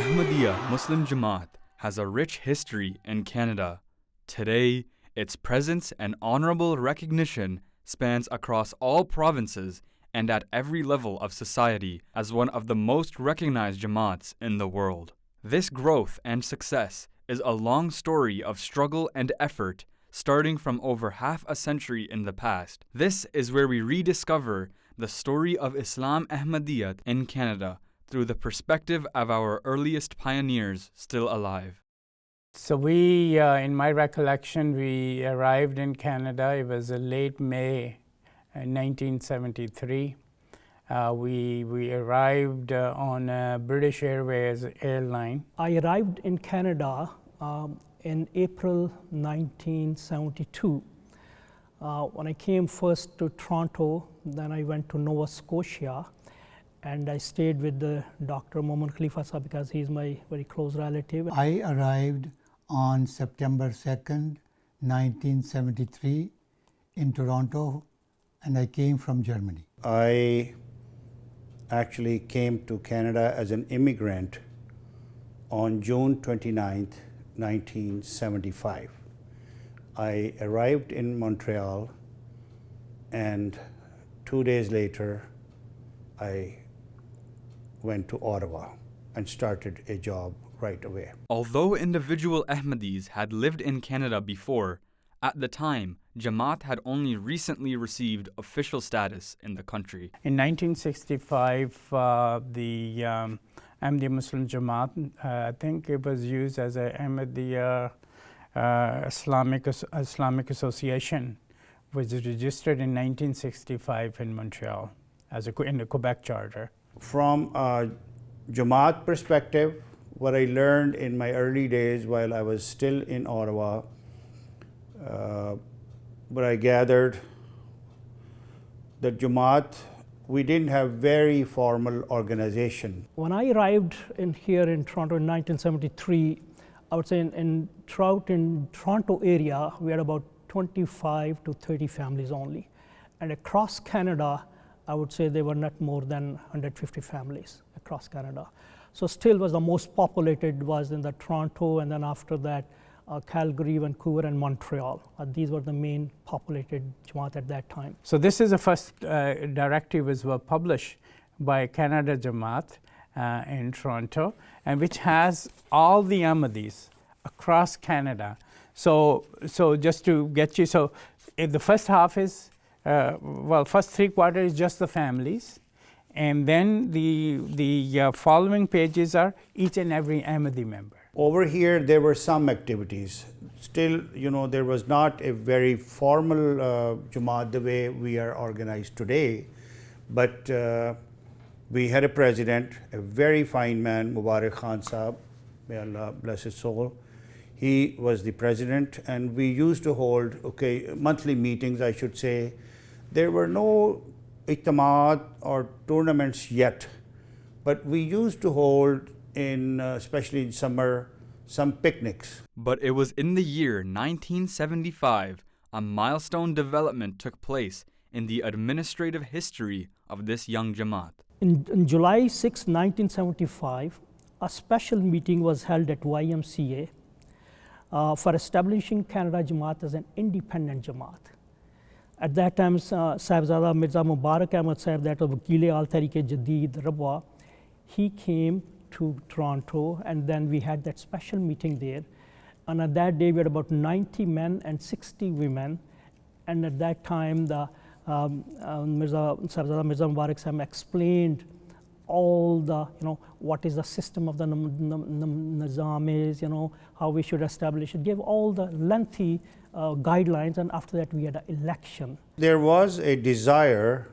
Ahmadiyya Muslim Jamaat has a rich history in Canada. Today, its presence and honorable recognition spans across all provinces and at every level of society as one of the most recognized Jamaats in the world. This growth and success is a long story of struggle and effort starting from over half a century in the past. This is where we rediscover the story of Islam Ahmadiyya in Canada through the perspective of our earliest pioneers still alive. So we, in my recollection, we arrived in Canada. It was late May 1973. We arrived on British Airways airline. I arrived in Canada in April 1972. When I came first to Toronto, then I went to Nova Scotia, and I stayed with the Dr. Mohammed Khalifa sahab because he's my very close relative. I arrived on September 2nd, 1973 in Toronto, and I came from Germany. I actually came to Canada as an immigrant on June 29th, 1975. I arrived in Montreal, and 2 days later, I went to Ottawa and started a job right away. Although individual Ahmadis had lived in Canada before, at the time, Jamaat had only recently received official status in the country. In 1965, the Ahmadiyya Muslim Jamaat, I think it was used as a Ahmadiyya Islamic Association, which was registered in 1965 in Montreal as in the Quebec Charter. From a Jamaat perspective, what I learned in my early days while I was still in Ottawa, what I gathered, that Jamaat, we didn't have very formal organization. When I arrived here in Toronto in 1973, I would say in Toronto area, we had about 25 to 30 families only. And across Canada, I would say there were not more than 150 families across Canada. So still was the most populated was in the Toronto, and then after that, Calgary, Vancouver, and Montreal. These were the main populated Jamaat at that time. So this is the first directive was published by Canada Jamaat in Toronto, and which has all the Ahmadis across Canada. So just to get you, so the first half is, first 3 quarters is just the families, and then the following pages are each and every Ahmadi member. Over here, there were some activities. Still, there was not a very formal Jamaat the way we are organized today, but we had a president, a very fine man, Mubarak Khan Sahab, may Allah bless his soul. He was the president, and we used to hold monthly meetings, I should say. There were no ijtimaat or tournaments yet, but we used to hold especially in summer, some picnics. But it was in the year 1975 a milestone development took place in the administrative history of this young Jamaat. In July 6, 1975, a special meeting was held at YMCA for establishing Canada Jamaat as an independent Jamaat. At that time, Sahibzada Mirza Mubarak Ahmad Sahib, that was Wakil Al Tariq Jadid Rabwa, he came to Toronto, and then we had that special meeting there. And at that day, we had about 90 men and 60 women. And at that time, the Sahibzada Mirza Mubarak Sahib explained all the, what is the system of the nizam is, how we should establish it, gave all the lengthy guidelines, and after that we had an election. There was a desire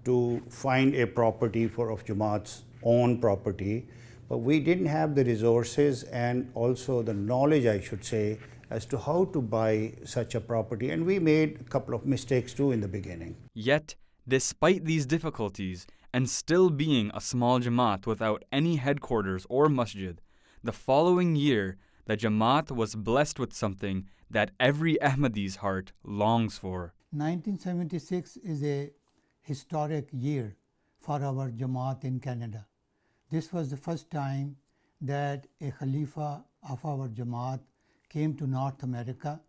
to find a property of Jamaat's own property, but we didn't have the resources and also the knowledge, I should say, as to how to buy such a property, and we made a couple of mistakes too in the beginning. Yet, despite these difficulties, and still being a small Jamaat without any headquarters or masjid, the following year, the Jamaat was blessed with something that every Ahmadi's heart longs for. 1976 is a historic year for our Jamaat in Canada. This was the first time that a Khalifa of our Jamaat came to North America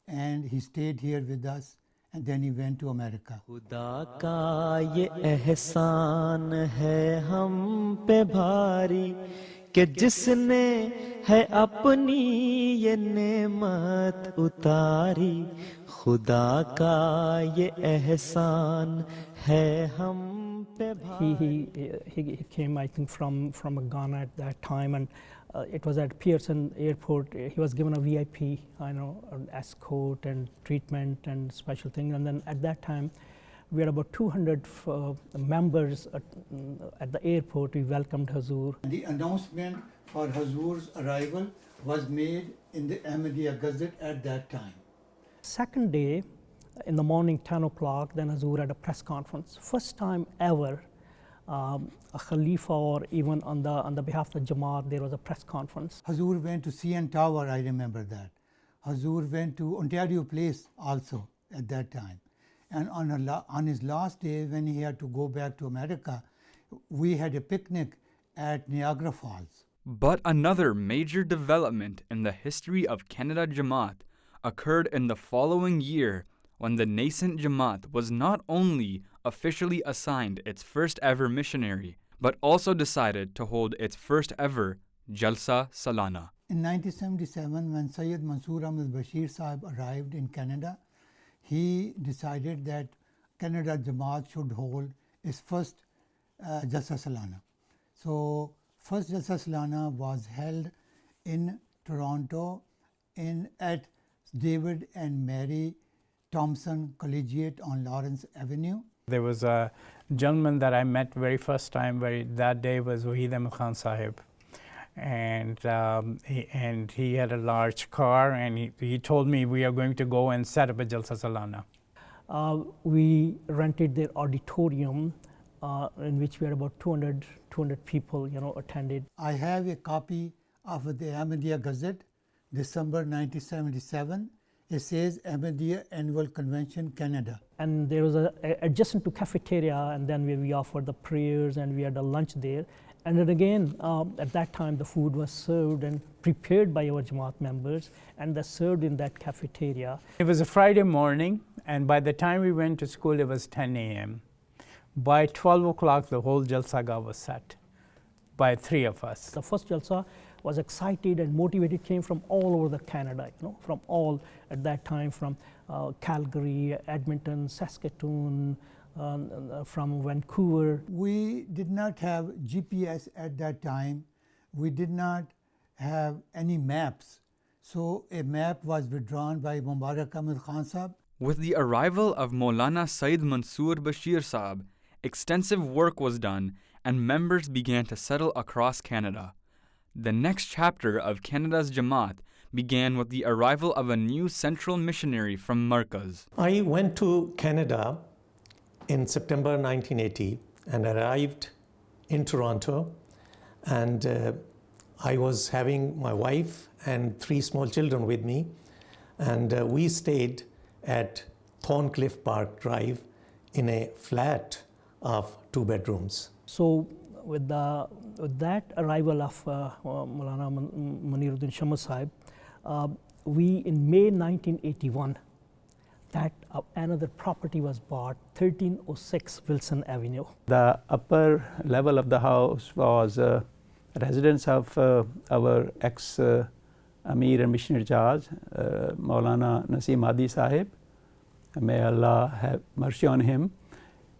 and he stayed here with us and then he went to America. खुदा का ये एहसान है हम पे भारी कि जिसने है अपनी ये नेमत उतारी खुदा का ये एहसान है हम पे भारी. He came, I think, from Ghana at that time, and it was at Pearson Airport. He was given a VIP, an escort and treatment and special thing. And then at that time, we had about 200 members at the airport. We welcomed Hazur. The announcement for Hazur's arrival was made in the Ahmadiyya Gazette at that time. Second day, in the morning, 10 o'clock, then Hazur had a press conference. First time ever, a Khalifa or even on the behalf of the Jama'at, there was a press conference. Hazur went to CN Tower, I remember that. Hazur went to Ontario Place also at that time. And on his last day, when he had to go back to America, we had a picnic at Niagara Falls. But another major development in the history of Canada Jama'at occurred in the following year when the nascent Jama'at was not only officially assigned its first ever missionary, but also decided to hold its first ever Jalsa Salana. In 1977, when Syed Mansoor Ahmad Bashir Sahib arrived in Canada, he decided that Canada Jama'at should hold its first Jalsa Salana. So, first Jalsa Salana was held in Toronto at David and Mary Thompson Collegiate on Lawrence Avenue. There was a gentleman that I met very first time, that day was Wahid Ahmed Khan Sahib. And he had a large car, and he told me we are going to go and set up a Jalsa Salana. We rented their auditorium in which we had about 200 people, attended. I have a copy of the Ahmadiyya Gazette, December 1977. It says Ahmadiyya Annual Convention, Canada. And there was adjacent to cafeteria, and then we offered the prayers and we had a lunch there. And then again, at that time, the food was served and prepared by our Jamaat members, and they served in that cafeteria. It was a Friday morning, and by the time we went to school, it was 10 a.m. By 12 o'clock, the whole Jalsa was set by three of us. The first Jalsa was excited and motivated, came from all over the Canada, from all at that time, from Calgary, Edmonton, Saskatoon, from Vancouver. We did not have GPS at that time. We did not have any maps. So a map was withdrawn by Mubarak Ahmed Khan Sahib. With the arrival of Maulana Syed Mansoor Bashir Sahib, extensive work was done and members began to settle across Canada. The next chapter of Canada's Jama'at began with the arrival of a new central missionary from Markaz. I went to Canada in September 1980 and arrived in Toronto, and I was having my wife and 3 small children with me, and we stayed at Thorncliffe Park Drive in a flat of 2 bedrooms. So with that arrival of Maulana Maniruddin Shama Sahib, we in May 1981, that another property was bought, 1306 Wilson Avenue. The upper level of the house was residence of our ex-Amir and Missionary Jaj, Maulana Naseem Hadi Sahib. May Allah have mercy on him.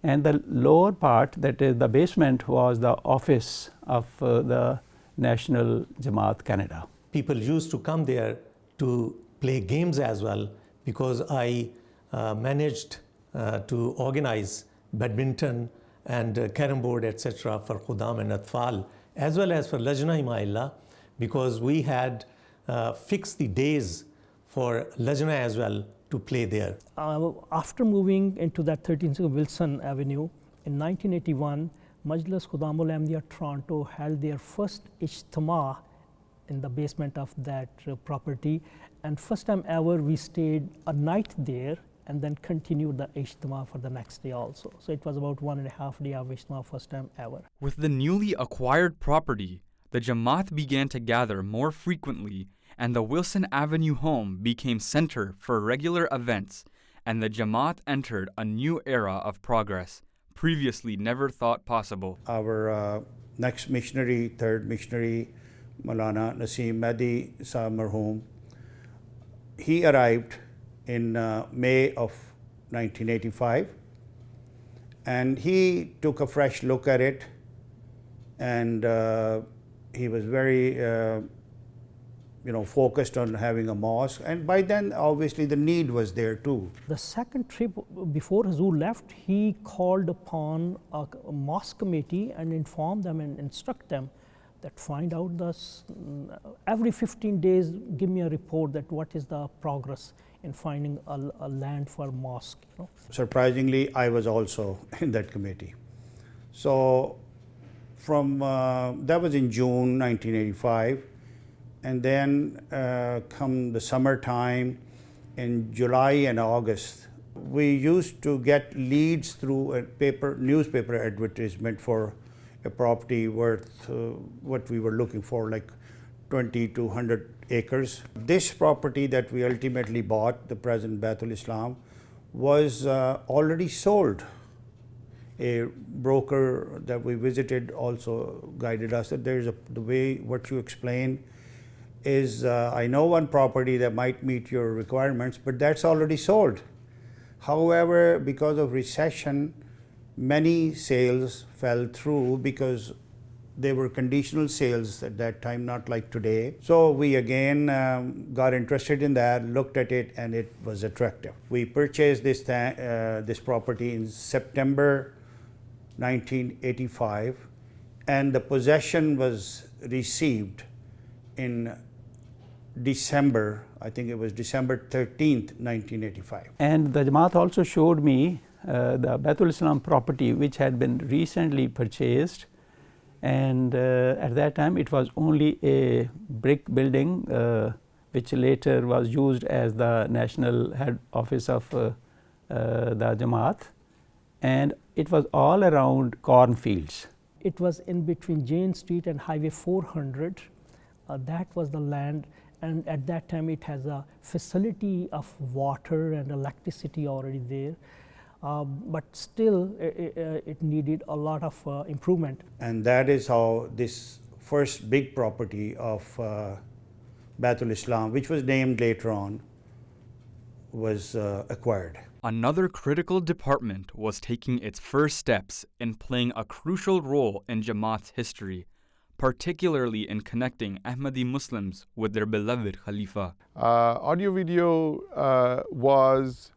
And the lower part, that is the basement, was the office of the National Jamaat Canada. People used to come there to play games as well, because I managed to organize badminton and carom board, etc. for Khudam and Atfal, as well as for Lajna Himayallah, because we had fixed the days for Lajna as well to play there. After moving into that 1306 Wilson Avenue, in 1981, Majlis Khudamul Ahmadiyya Toronto held their first Ijtima in the basement of that property, and first time ever we stayed a night there and then continued the Ijtima for the next day also. So it was about 1.5 days of Ijtima, first time ever. With the newly acquired property, the Jamaat began to gather more frequently, and the Wilson Avenue home became center for regular events, and the Jamaat entered a new era of progress, previously never thought possible. Our next missionary, third missionary, Maulana Naseem Mehdi Sahib Marhoom, he arrived in May of 1985, and he took a fresh look at it, and he was very focused on having a mosque, and by then obviously the need was there too. The second trip before Hazur left, he called upon a mosque committee and informed them and instruct them that find out this, every 15 days give me a report that what is the progress in finding a land for mosque. Surprisingly, I was also in that committee. So from that was in June 1985, and then come the summertime in July and August, we used to get leads through a newspaper advertisement for a property worth what we were looking for, like 20 to 100 acres. This property that we ultimately bought, the present Baitul Islam, was already sold. A broker that we visited also guided us that there's the way what you explain is, I know one property that might meet your requirements, but that's already sold. However, because of recession, many sales fell through because they were conditional sales at that time, not like today. So we again got interested in that, looked at it, and it was attractive. We purchased this property in September 1985, and the possession was received in December, I think it was December 13th, 1985. And the Jamaat also showed me the Baitul Islam property, which had been recently purchased, and at that time it was only a brick building, which later was used as the national head office of the Jamaat, and it was all around cornfields. It was in between Jane Street and Highway 400. That was the land, and at that time it has a facility of water and electricity already there. But still it needed a lot of improvement. And that is how this first big property of Baitul Islam, which was named later on, was acquired. Another critical department was taking its first steps in playing a crucial role in Jamaat's history, particularly in connecting Ahmadi Muslims with their beloved Khalifa. Audio video was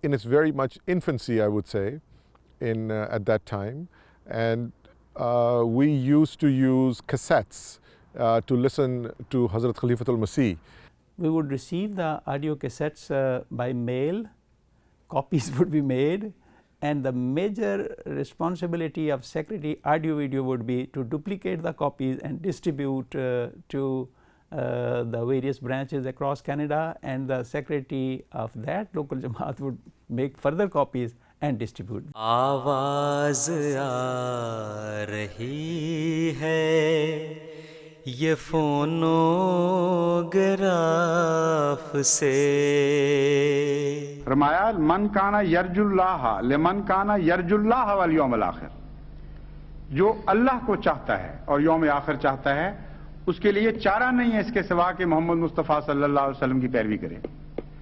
in its very much infancy, I would say, at that time, and we used to use cassettes to listen to Hazrat Khalifatul Masih. We would receive the audio cassettes by mail, copies would be made, and the major responsibility of secretary audio video would be to duplicate the copies and distribute to the various branches across Canada, and the secretary of that local Jamaat would make further copies and distribute. आवाज़ आ रही है ये phonograph से फरमाया मन काना यरजुल्लाह लिमन काना यरजुल्लाह वल यौमल आखिर, जो अल्लाह को चाहता है और यौम आखिर चाहता है उसके लिए चारा नहीं है इसके सिवा कि मोहम्मद मुस्तफ़ा सल्लल्लाहु अलैहि वसल्लम की पैरवी करें.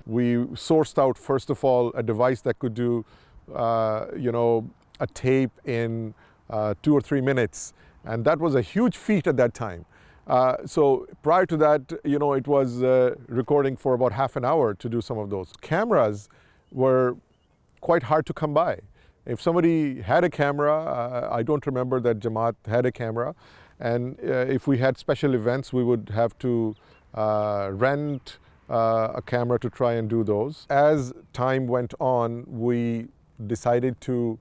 We sourced out first of all a device that could do a tape in 2 or 3 minutes, and that was a huge feat at that time. So prior to that, it was recording for about half an hour to do some of those. Cameras were quite hard to come by. If somebody had a camera, I don't remember that Jamaat had a camera, and if we had special events, we would have to rent a camera to try and do those. As time went on, we decided to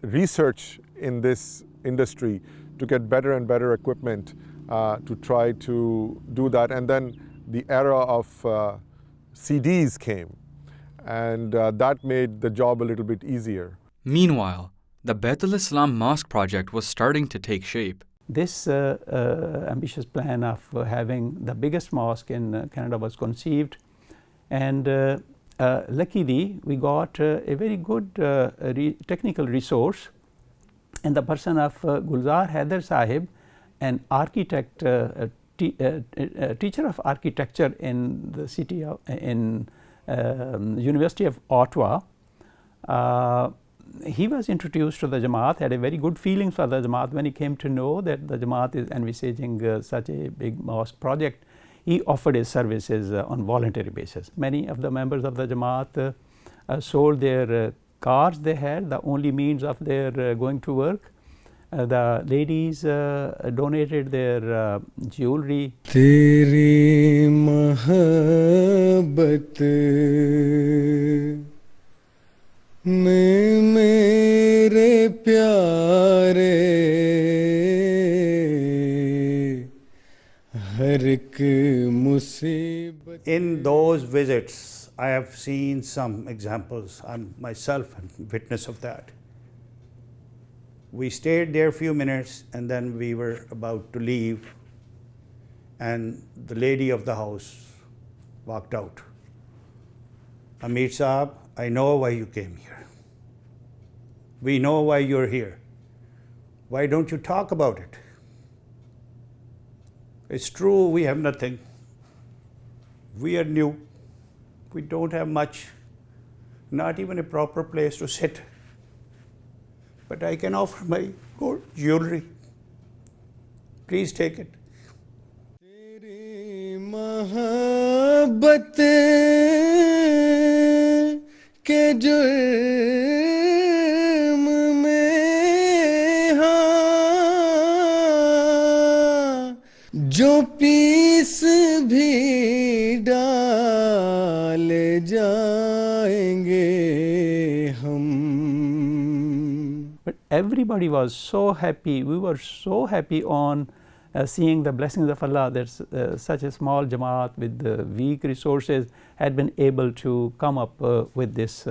research in this industry to get better and better equipment to try to do that. And then the era of CDs came, and that made the job a little bit easier. Meanwhile, the Baitul Islam Mosque project was starting to take shape. this ambitious plan of having the biggest mosque in Canada was conceived, and luckily we got a very good technical resource in the person of Gulzar Haider Sahib, an architect, teacher of architecture in the city of, in University of Ottawa. He was introduced to the Jama'at, had a very good feeling for the Jama'at. When he came to know that the Jama'at is envisaging such a big mosque project, he offered his services on voluntary basis. Many of the members of the Jama'at sold their cars they had, the only means of their going to work. The ladies donated their jewelry. Teri mahabbat mein mere pyare har ek musibat. In those visits, I have seen some examples. I'm myself a witness of that. We stayed there a few minutes and then we were about to leave, and the lady of the house walked out. Amir Saab, I know why you came here. We know why you're here. Why don't you talk about it? It's true, we have nothing. We are new. We don't have much, not even a proper place to sit. But I can offer my gold jewelry. Please take it. Teri mahabbat ke jurm mein haan jo pees bhi daale jayenge hum. But everybody was so happy. We were so happy on seeing the blessings of Allah that such a small Jama'at with weak resources had been able to come up with this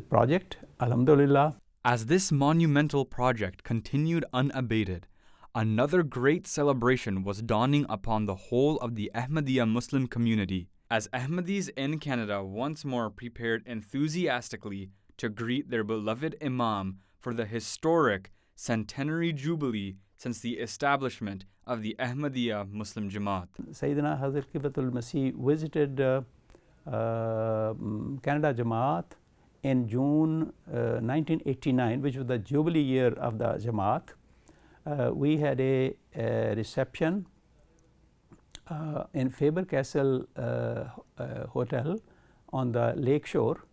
project. Alhamdulillah. As this monumental project continued unabated, another great celebration was dawning upon the whole of the Ahmadiyya Muslim community, as Ahmadis in Canada once more prepared enthusiastically to greet their beloved Imam for the historic Centenary Jubilee since the establishment of the Ahmadiyya Muslim Jama'at. Sayyidina Hazrat Qibatul Masih visited Canada Jama'at in June 1989, which was the Jubilee year of the Jama'at. We had a reception in Faber Castle Hotel on the lake shore.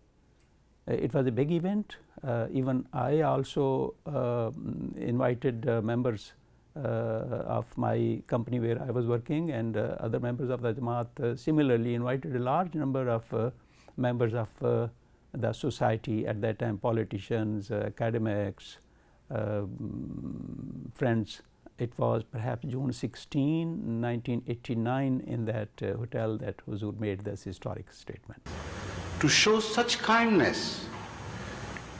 It was a big event. Even I also invited members of my company where I was working, and other members of the Jama'at similarly invited a large number of members of the society at that time, politicians, academics, friends. It was perhaps June 16, 1989 in that hotel that Huzur made this historic statement. To show such kindness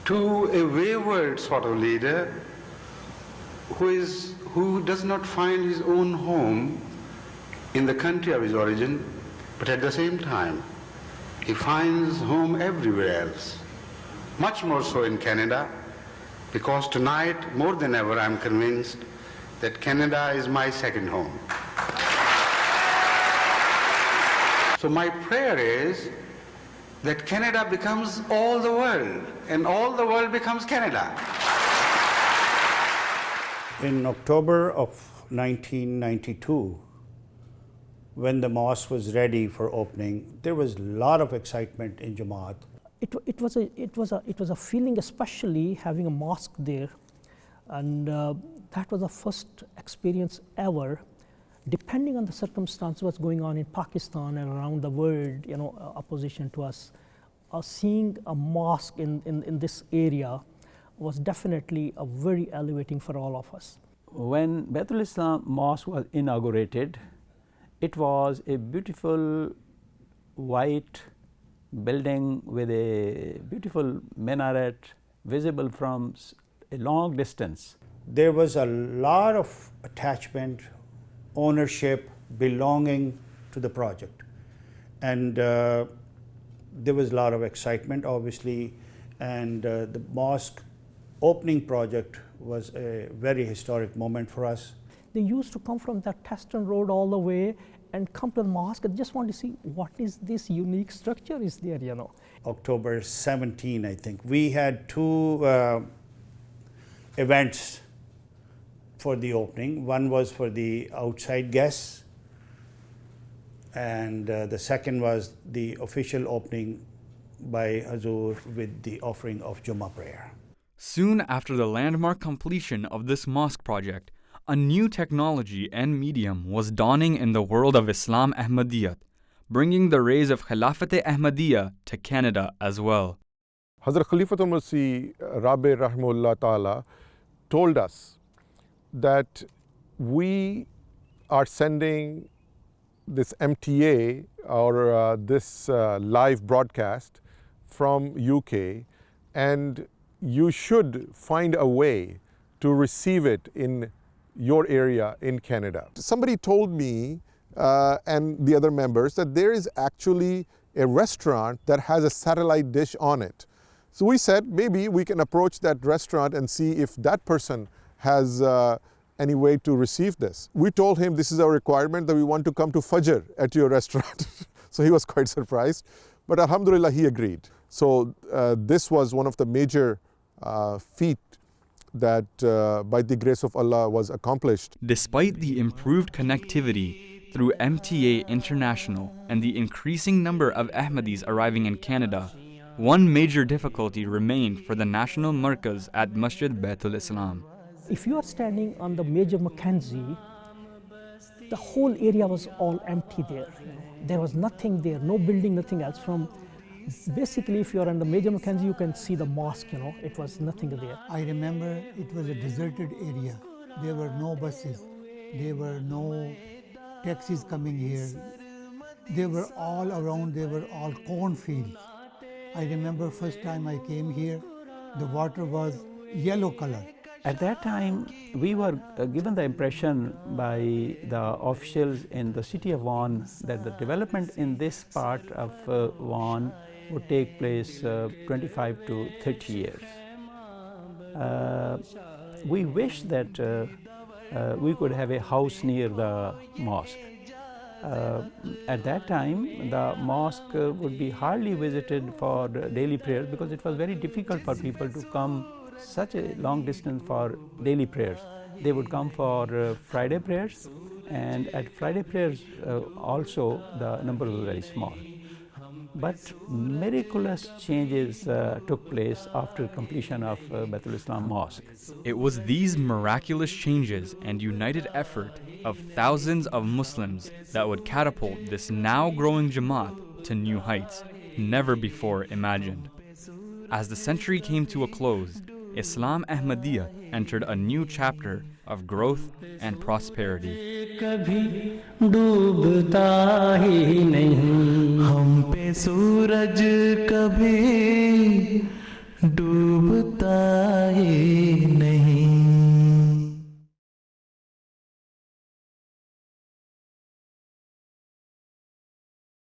to a wayward sort of leader who does not find his own home in the country of his origin, but at the same time he finds home everywhere else, much more so in Canada, because tonight more than ever I'm convinced that Canada is my second home. So my prayer is that Canada becomes all the world, and all the world becomes Canada. In October of 1992, when the mosque was ready for opening, there was a lot of excitement in Jama'at. It was a feeling, especially having a mosque there, and that was the first experience ever. Depending on the circumstances, what's going on in Pakistan and around the world, you know, opposition to us, seeing a mosque in this area was definitely a very elevating for all of us. When Baitul Islam Mosque was inaugurated, it was a beautiful white building with a beautiful minaret visible from a long distance. there was a lot of attachment, ownership, belonging to the project. And there was a lot of excitement, obviously, and the mosque opening project was a very historic moment for us. They used to come from that Teston Road all the way and come to the mosque and just want to see what is this unique structure is there, you know. October 17, I think. We had two events for the opening. One was for the outside guests, and the second was the official opening by Hazur with the offering of Jummah prayer. Soon after the landmark completion of this mosque project, a new technology and medium was dawning in the world of Islam Ahmadiyya, bringing the rays of Khilafat Ahmadiyya to Canada as well. Hazrat Khalifatul Masih Rabbi Rahimahullah Ta'ala told us that we are sending this MTA or this live broadcast from UK, and you should find a way to receive it in your area in Canada. Somebody told me and the other members that there is actually a restaurant that has a satellite dish on it. So we said maybe we can approach that restaurant and see if that person has any way to receive this. We told him this is our requirement, that we want to come to Fajr at your restaurant. So he was quite surprised, but Alhamdulillah he agreed. So this was one of the major feat that by the grace of Allah was accomplished. Despite the improved connectivity through MTA International and the increasing number of Ahmadis arriving in Canada, one major difficulty remained for the national markaz at Masjid Baitul Islam. If you are standing on the Major Mackenzie, the whole area was all empty there. You know. There was nothing there, no building, nothing else. From basically, if you are on the Major Mackenzie, you can see the mosque. You know, it was nothing there. I remember it was a deserted area. There were no buses. There were no taxis coming here. They were all around. They were all cornfields. I remember first time I came here, the water was yellow color. At that time, we were given the impression by the officials in the city of Vaughan that the development in this part of Vaughan would take place 25 to 30 years. We wish that we could have a house near the mosque. At that time, the mosque would be hardly visited for daily prayers because it was very difficult for people to come such a long distance for daily prayers. They would come for Friday prayers, and at Friday prayers also the number was very small. But miraculous changes took place after completion of Baitul Islam Mosque. It was these miraculous changes and united effort of thousands of Muslims that would catapult this now growing Jama'at to new heights never before imagined. As the century came to a close, Islam Ahmadiyya entered a new chapter of growth and prosperity. कभी डूबता ही नहीं हम पे सूरज कभी डूबता ही